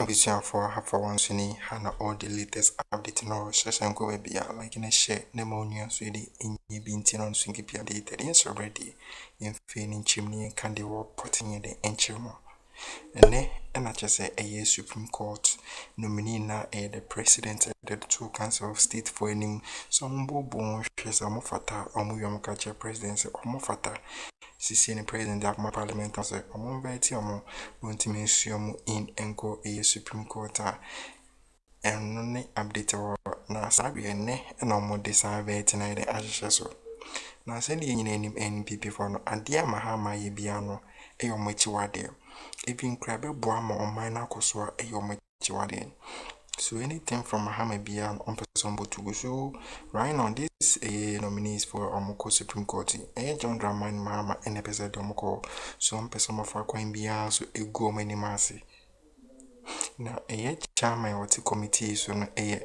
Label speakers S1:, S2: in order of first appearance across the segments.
S1: for half one sunny Hannah all the latest update no session go be like in a share pneumonia so the in ye bintin on swingy dated yes already in feigning chimney and candy walk potting in the enchilmo. And I just say a year Supreme Court nominee na the president of the two council of state for any some bon shares a mofata or muyam catcher presidency or mofata. Sisi ni president of my parliament as a monveti or montimensium in enko a Supreme Court and no update or na sabi ne and almost decide tonight the ashes. Now send you name NPP for no adia mahama ye biano a your machiwade. Even crab boama or minor coswa a your machiwade. So anything from Mahama Bian on person to go so right on this nominees for Omoko Supreme Court. John Draman Mahama and episode Omoko. So on person of our coin Bia so a go many massy. Now a chairman or committee so no a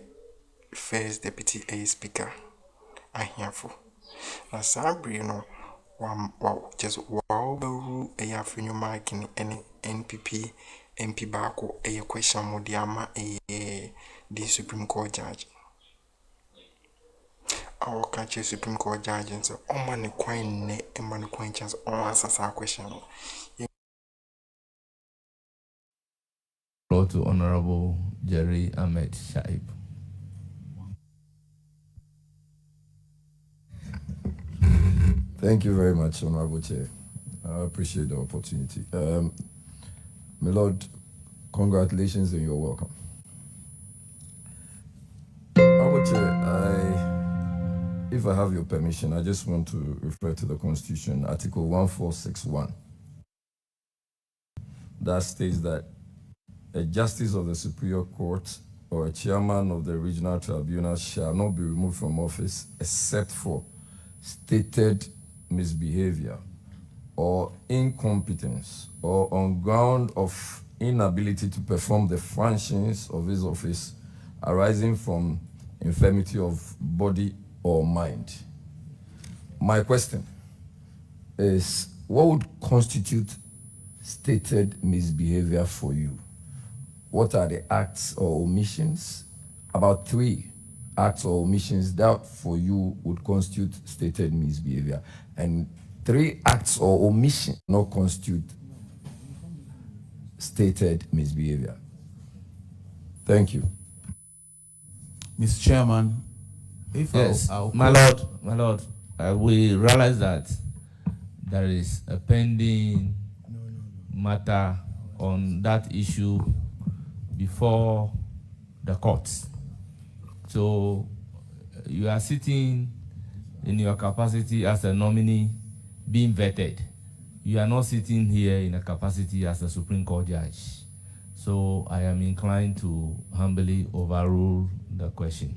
S1: first deputy a speaker. I hear for. Now Sabri no wow just wow a Afenyo Markin any NPP MP Bako a question modiama the Supreme Court judge. Our country Supreme Court judge and so on money coin ne and money coin chance on answers our question.
S2: Floor to Honorable Jerry Ahmed Shaib.
S3: Thank you very much, Honorable Chair. I appreciate the opportunity. My Lord, congratulations and you're welcome. Honorable Chair, if I have your permission, I just want to refer to the Constitution, Article 1461. That states that a justice of the Superior Court or a chairman of the regional tribunal shall not be removed from office except for stated misbehavior or incompetence or on ground of inability to perform the functions of his office arising from infirmity of body or mind. My question is, what would constitute stated misbehavior for you? What are the acts or omissions? About 3 acts or omissions that for you would constitute stated misbehavior, and 3 acts or omissions not constitute stated misbehavior. Thank you.
S4: Mr. Chairman, if
S2: yes, my lord, we realize that there is a pending matter on that issue before the courts. So you are sitting in your capacity as a nominee being vetted. You are not sitting here in a capacity as a Supreme Court judge. So I am inclined to humbly overrule the question.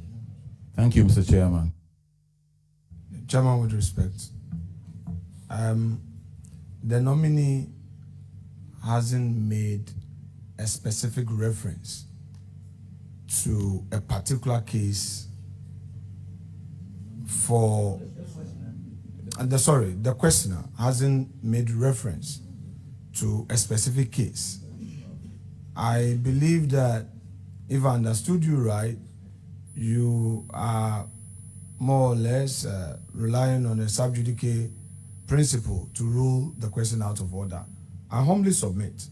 S4: Thank you, Mr. Chairman. Chairman, with respect, the nominee hasn't made a specific reference to a particular case for, the questioner hasn't made reference to a specific case. I believe that if I understood you right, you are more or less relying on a sub judice principle to rule the question out of order. I humbly submit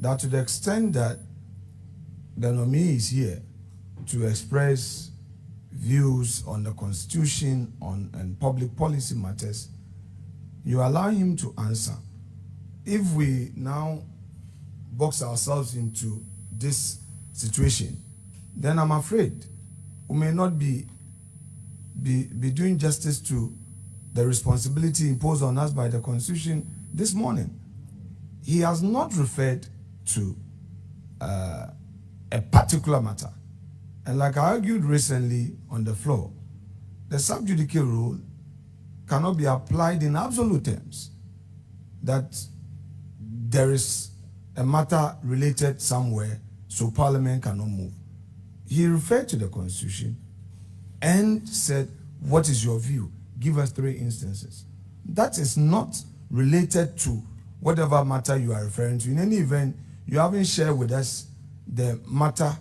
S4: that to the extent that the nominee is here to express views on the Constitution and public policy matters, you allow him to answer. If we now box ourselves into this situation, then I'm afraid we may not be doing justice to the responsibility imposed on us by the Constitution this morning. He has not referred to a particular matter. And like I argued recently on the floor, the sub judice rule cannot be applied in absolute terms, that there is a matter related somewhere, so Parliament cannot move. He referred to the Constitution and said, what is your view? Give us 3 instances. That is not related to whatever matter you are referring to. In any event, you haven't shared with us the matter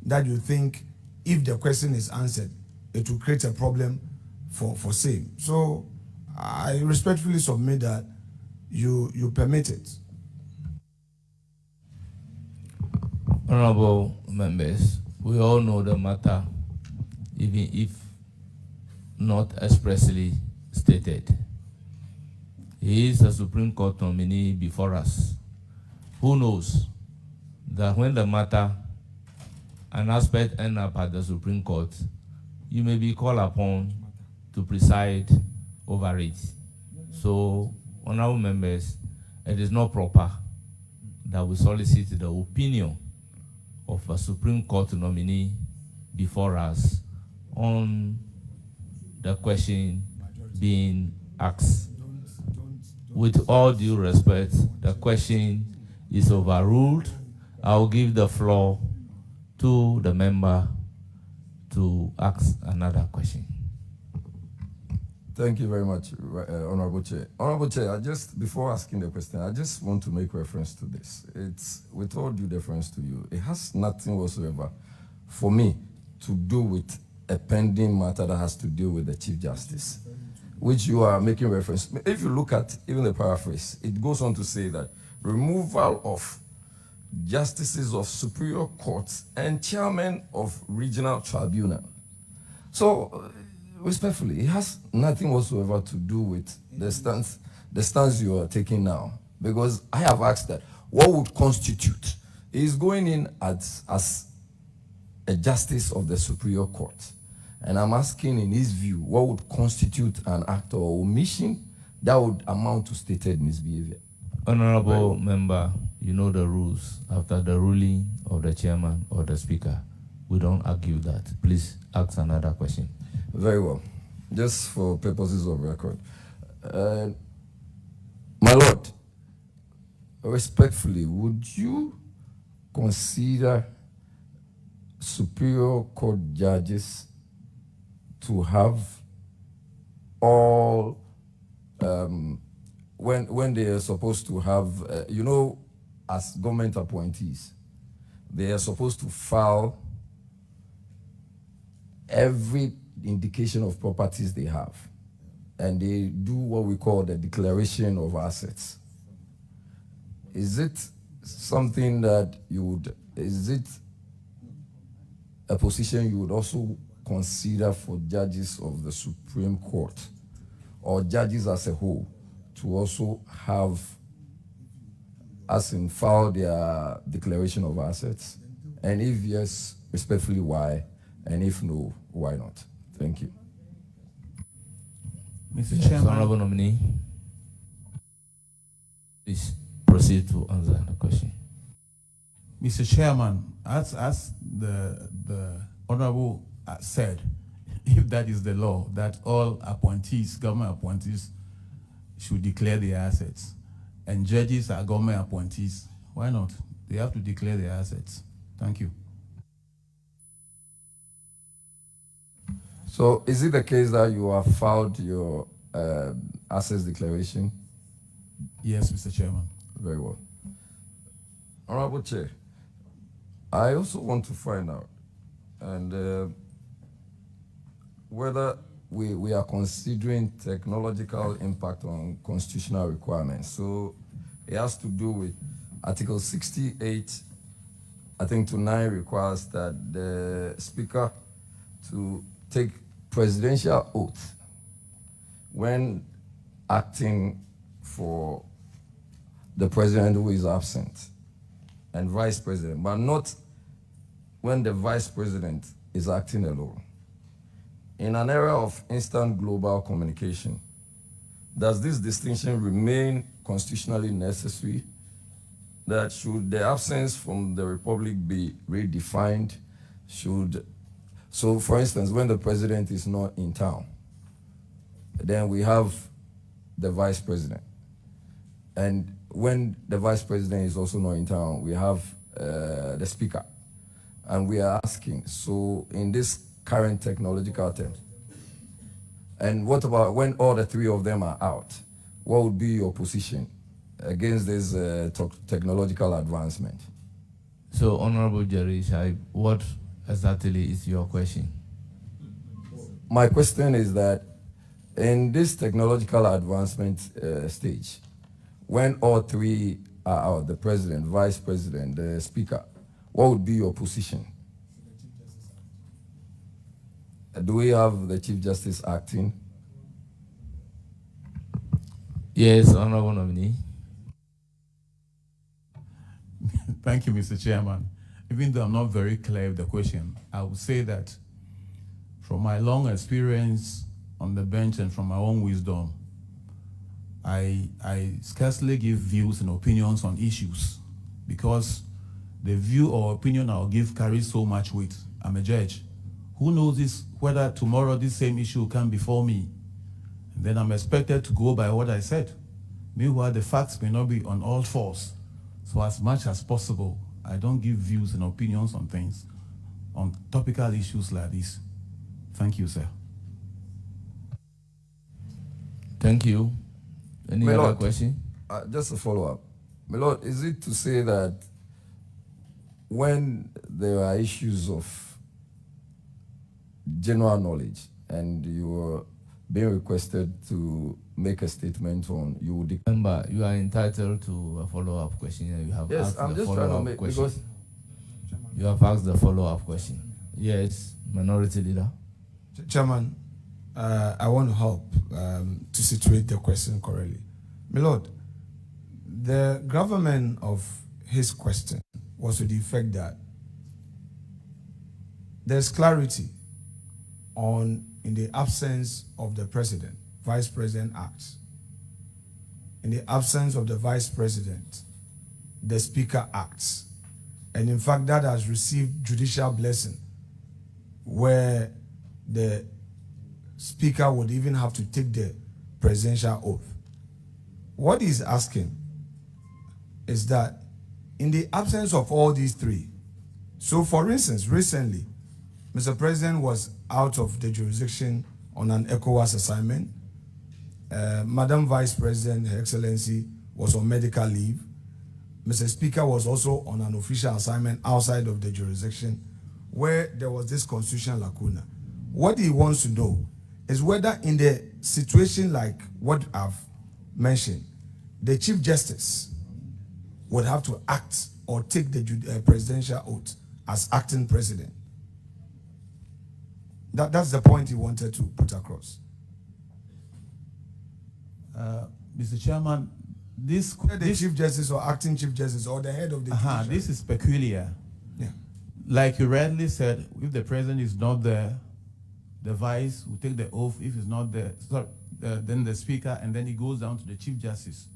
S4: that you think, if the question is answered, it will create a problem for same. So I respectfully submit that you permit it.
S2: Honorable members, we all know the matter, even if not expressly stated. He is a Supreme Court nominee before us. Who knows that when the matter, an aspect end up at the Supreme Court, you may be called upon to preside over it. So, honorable members, it is not proper that we solicit the opinion of a Supreme Court nominee before us on the question being asked. With all due respect, the question is overruled. I'll give the floor to the member to ask another question.
S3: Thank you very much, Honorable Chair. Honorable Chair, before asking the question, I just want to make reference to this. It's, with all due deference to you, it has nothing whatsoever for me to do with a pending matter that has to do with the Chief Justice, which you are making reference. If you look at even the paraphrase, it goes on to say that removal of justices of superior courts and chairmen of regional tribunal. So, respectfully, it has nothing whatsoever to do with the stance you are taking now. Because I have asked that, what would constitute? He is going in as a justice of the superior court. And I'm asking, in his view, what would constitute an act or omission that would amount to stated misbehavior?
S2: Honorable member, you know the rules. After the ruling of the chairman or the speaker, we don't argue that. Please ask another question.
S3: Very well. Just for purposes of record. My Lord, respectfully, would you consider superior court judges to have all, when they are supposed to have, as government appointees, they are supposed to file every indication of properties they have, and they do what we call the declaration of assets. Is it something that is it a position you would also consider for judges of the Supreme Court or judges as a whole to also have, as in, file their declaration of assets? And if yes, respectfully, why? And if no, why not? Thank you.
S2: Mr. Chairman. Honorable nominee, please proceed to answer the question.
S5: Mr. Chairman, as the Honorable said, if that is the law, that all appointees, government appointees, should declare their assets, and judges are government appointees, why not? They have to declare their assets. Thank you.
S3: So is it the case that you have filed your assets declaration?
S5: Yes, Mr. Chairman.
S3: Very well. Honorable Chair, I also want to find out and whether we are considering technological impact on constitutional requirements. So it has to do with Article 68, I think, to 9 requires that the Speaker to take presidential oath when acting for the president who is absent and vice president, but not when the vice president is acting alone. In an era of instant global communication, does this distinction remain constitutionally necessary? That should the absence from the Republic be redefined? So for instance, when the president is not in town, then we have the vice president. And when the vice president is also not in town, we have the speaker. And we are asking, so in this current technological terms, and what about when all the three of them are out? What would be your position against this technological advancement?
S2: So, Honorable Jerry Shai, what exactly is your question?
S3: My question is that in this technological advancement stage, when all three are out, the president, vice president, the speaker, what would be your position? Do we have the Chief Justice acting?
S2: Yes, Honorable Nominee.
S5: Thank you, Mr. Chairman. Even though I'm not very clear with the question, I would say that from my long experience on the bench and from my own wisdom, I scarcely give views and opinions on issues because the view or opinion I'll give carries so much weight. I'm a judge. Who knows this, whether tomorrow this same issue will come before me? And then I'm expected to go by what I said. Meanwhile, the facts may not be on all fours. So as much as possible, I don't give views and opinions on things, on topical issues like this. Thank you, sir.
S2: Thank you. Any
S3: My
S2: other
S3: Lord,
S2: question?
S3: Just a follow-up. My Lord, is it to say that when there are issues of general knowledge and you are being requested to make a statement on, you would...
S2: Remember, you are entitled to a follow-up question. And you have
S3: Yes,
S2: asked
S3: I'm
S2: the
S3: just trying to
S2: follow-up
S3: make,
S2: question.
S3: because...
S2: You have asked the follow-up question. Yes, Minority Leader.
S4: Chairman, I want to help to situate the question correctly. My Lord, the gravamen of his question was to the effect that there's clarity on, in the absence of the president, vice president acts. In the absence of the vice president, the speaker acts. And in fact, that has received judicial blessing where the speaker would even have to take the presidential oath. What he's asking is that in the absence of all these three, so for instance, recently, Mr. President was out of the jurisdiction on an ECOWAS assignment. Madam Vice President, Her Excellency, was on medical leave. Mr. Speaker was also on an official assignment outside of the jurisdiction where there was this constitutional lacuna. What he wants to know is whether in the situation like what I've mentioned, the Chief Justice would have to act or take the presidential oath as acting president. That's the point he wanted to put across.
S5: Mr. Chairman, this
S4: Chief Justice or acting Chief Justice or the head of the
S5: this is peculiar.
S4: Yeah.
S5: Like you rightly said, if the president is not there, the vice will take the oath. If he's not there, then the speaker, and then it goes down to the Chief Justice.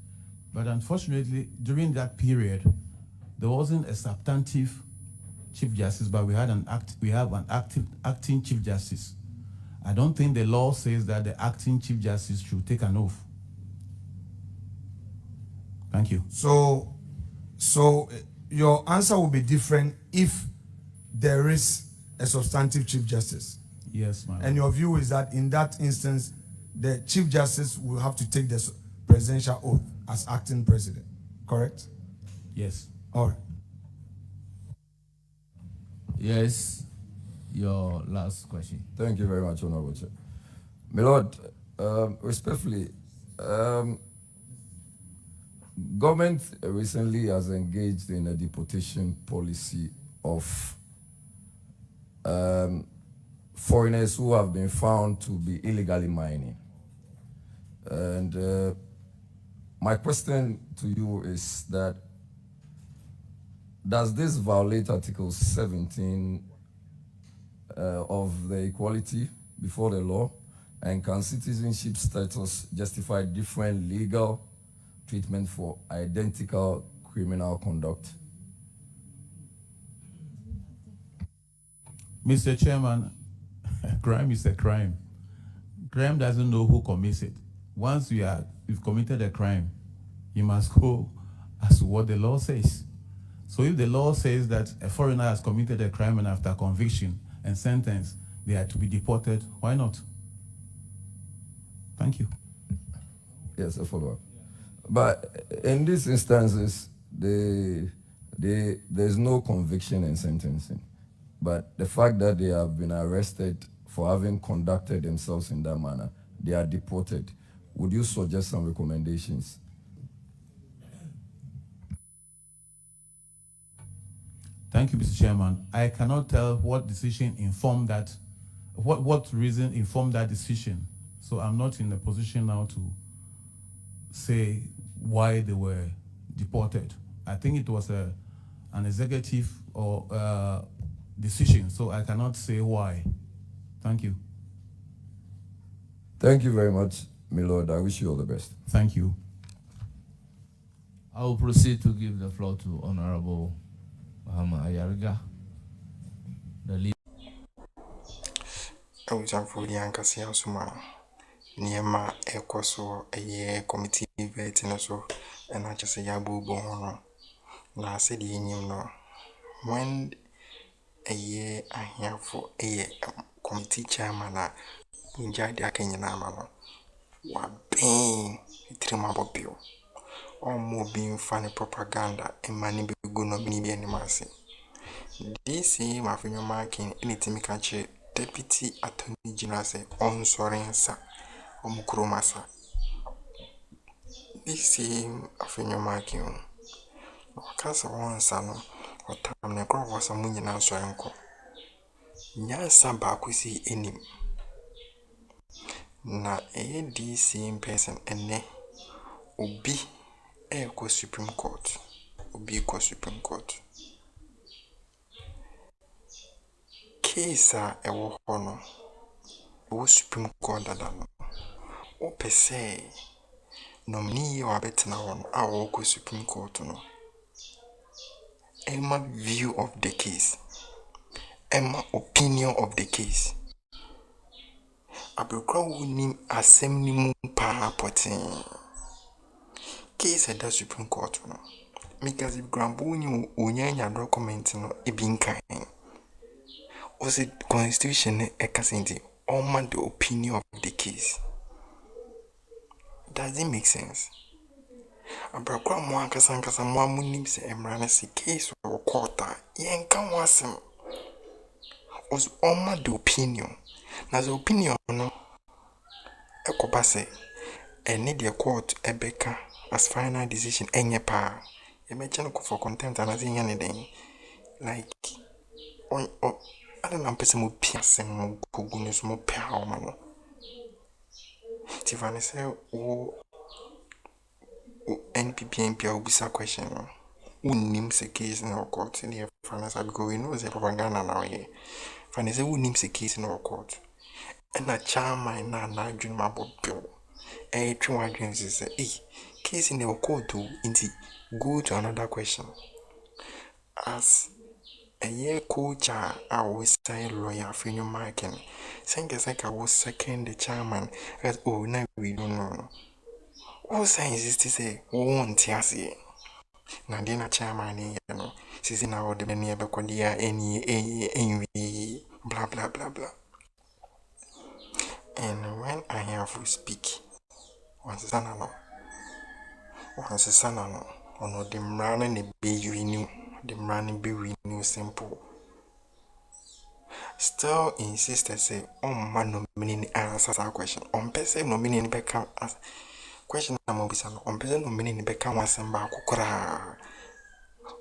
S5: But unfortunately, during that period, there wasn't a substantive Chief Justice, but we have an acting Chief Justice. I don't think the law says that the acting Chief Justice should take an oath. Thank you.
S4: So your answer will be different if there is a substantive Chief Justice.
S5: Yes, ma'am.
S4: And your view is that in that instance, the Chief Justice will have to take the presidential oath as acting president, correct?
S5: Yes.
S4: All right.
S2: Yes, your last question.
S3: Thank you very much, Honorable Chair. My Lord, respectfully, government recently has engaged in a deportation policy of foreigners who have been found to be illegally mining. And my question to you is that, does this violate Article 17 of the Equality Before the Law? And can citizenship status justify different legal treatment for identical criminal conduct?
S5: Mr. Chairman, crime is a crime. Crime doesn't know who commits it. Once you've committed a crime, you must go as to what the law says. So if the law says that a foreigner has committed a crime and after conviction and sentence, they are to be deported, why not? Thank you.
S3: Yes, a follow-up. But in these instances, the There's no conviction and sentencing. But the fact that they have been arrested for having conducted themselves in that manner, they are deported. Would you suggest some recommendations?
S5: Thank you, Mr. Chairman. I cannot tell what decision informed that, what reason informed that decision. So I'm not in a position now to say why they were deported. I think it was an executive or decision, so I cannot say why. Thank you.
S3: Thank you very much, my lord. I wish you all the best.
S5: Thank you.
S2: I will proceed to give the floor to Honorable Mahama Ayariga, the lead.
S1: I was for the Ankasi Asuma. Niema ekoso eye committee vote so and I just say yabu bono. Na said the no when a year I hear for a committee chairman na inja dia Kenya na mano. Wa ben trimabo bio. Omo being funny propaganda and money be go no mini be animasi. This Afenyo Markin anything catch Deputy Attorney General say on sorry sa Akroma sa. This Afenyo Markin wakasa wansa no otam ne kro wasa munyi na so enko. Nyansa ba kwesi enim. Na the same person ene obi ko Supreme Court. Obi ko Supreme Court. Case ewo hono. Wo Supreme Court dada no. O pese nominee wa betina hono a wo ko Supreme Court no. Emma view of the case. Emma opinion of the case. Abrekwa wonim asem ni mu pa potin. Case at the Supreme Court no. Because if Gramboni unyanya document no ebinkan. Was the constitution ekasenti on the opinion of the case. Does it make sense? Abrekwa mo ankasa mo amunim se emrana se case or court yenka wasem. Was on the opinion. Na the opinion no ekobase need the court ebeka as final decision enye pa. You mention for contempt and as in anything like on I don't know person mo piase mo kugunus mo pa mano. Tivani say o NPP obisa question no. Unim se case in our court in the finance because we know the propaganda now here. Finance say unim se case in our court. And a chairman na dream about bill. True arguments is case in the court to inti go to another question. As a year coach, I was say lawyer Afenyo Markin. Saying like I was second the chairman as oh now we don't know. All science to say won't see. Now then a chairman you know. She's in our the near any blah blah blah blah. And when I have to speak, once the son no, the running be renew, the running be renew simple. Still insisted say, man no meaning answers our question. On person no meaning become as question I'm on person no meaning become once and back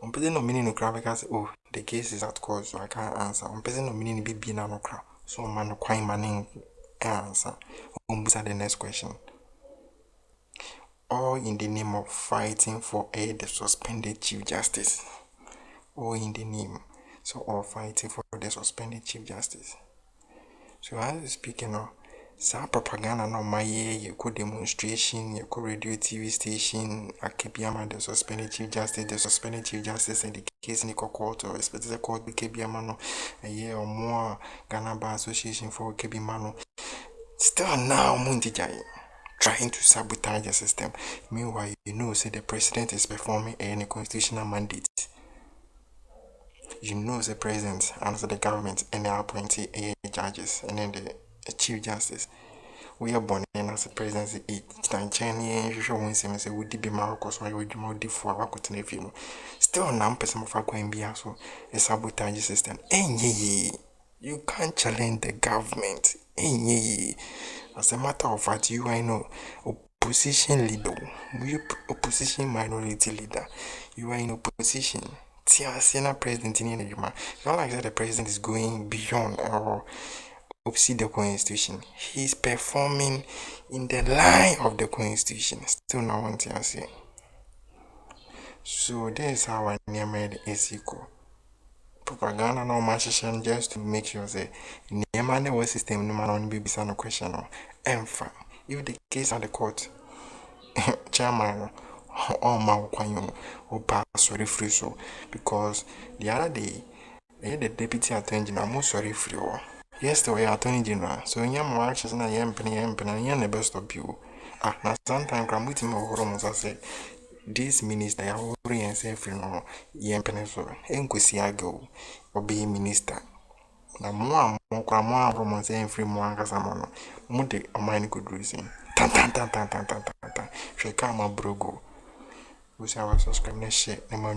S1: on person no meaning no crowd because oh the case is at court so I can't answer. On person no meaning be no crowd. So man no quite manning answer. The next question. All in the name of fighting for the suspended Chief Justice. All in the name. So all fighting for the suspended Chief Justice. So as speaking of some propaganda no my you could demonstration, you could radio TV station, Akebiama the suspended Chief Justice and the case in the court or especially court Kebiamano a year or more Ghana Bar Association for Kebimano. Still now Muntijai trying to sabotage the system. Meanwhile, you know, say the president is performing any constitutional mandate. You know, the president and the government and they appointing judges and then the chief justice. we are born in as a presidency 8 you show one same say we did be Marcos so you do more for our continue. Still, now person of our going be so a sabotage system. You can't challenge the government. As a matter of fact, you are no opposition leader. You opposition minority leader. You are in opposition. Senior president in Nigeria. It's not like that the president is going beyond or exceed the constitution. He's performing in the line of the constitution. Still not want to say. So this is how I made ASICO. Propaganda no machine just to make sure say Niamane was system no man on BBC no question no. Enfa. If the case at the court, chairman or Mawkwanyo or pass sorry free so because the other day the deputy attorney general most sorry free. Yesterday attorney general so yam actions na yam and the best of you. Now sometimes I'm with him or say this minister ya hori and say free no yempene so enkwesi ago obi minister na mo from say free mo ankasa mo no mo de omani good reason tan she come abrogo we say our subscribe na share na mo